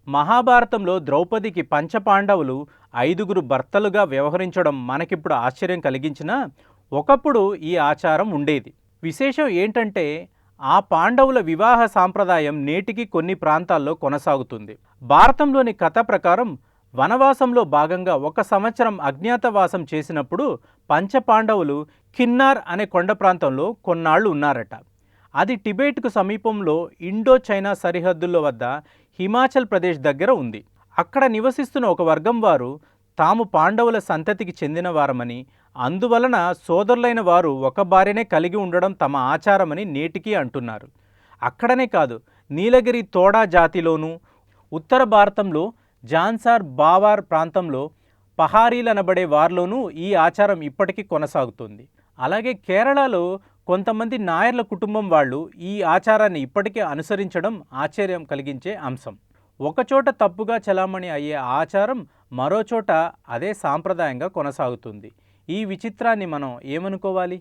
మహాభారతంలో ద్రౌపదికి పంచపాండవులు 5గురు భర్తలుగా వ్యవహరించడం మనకిప్పుడు ఆశ్చర్యం కలిగించినా ఒకప్పుడు ఈ ఆచారం ఉండేది. విశేషం ఏంటంటే ఆ పాండవుల వివాహ సాంప్రదాయం నేటికి కొన్ని ప్రాంతాల్లో కొనసాగుతుంది. భారతంలోని కథ ప్రకారం వనవాసంలో భాగంగా 1 సంవత్సరం అజ్ఞాతవాసం చేసినప్పుడు పంచపాండవులు కిన్నార్ అనే కొండ ప్రాంతంలో కొన్నాళ్ళు ఉన్నారట. అది టిబెట్కు సమీపంలో ఇండో చైనా సరిహద్దుల వద్ద హిమాచల్ ప్రదేశ్ దగ్గర ఉంది. అక్కడ నివసిస్తున్న ఒక వర్గం వారు తాము పాండవుల సంతతికి చెందిన వారమని, అందువలన సోదరులైన వారు ఒక భార్యనే కలిగి ఉండడం తమ ఆచారమని నేటికీ అంటున్నారు. అక్కడనే కాదు, నీలగిరి తోడా జాతిలోనూ, ఉత్తర భారతంలో జాన్సార్ బావార్ ప్రాంతంలో పహారీలనబడే వారిలోనూ ఈ ఆచారం ఇప్పటికీ కొనసాగుతుంది. అలాగే కేరళలో కొంతమంది నాయర్ల కుటుంబం వాళ్ళు ఈ ఆచారాన్ని ఇప్పటికీ అనుసరించడం ఆశ్చర్యం కలిగించే అంశం. ఒకచోట తప్పుగా చలామణి అయ్యే ఆచారం మరోచోట అదే సాంప్రదాయంగా కొనసాగుతుంది. ఈ విచిత్రాన్ని మనం ఏమనుకోవాలి?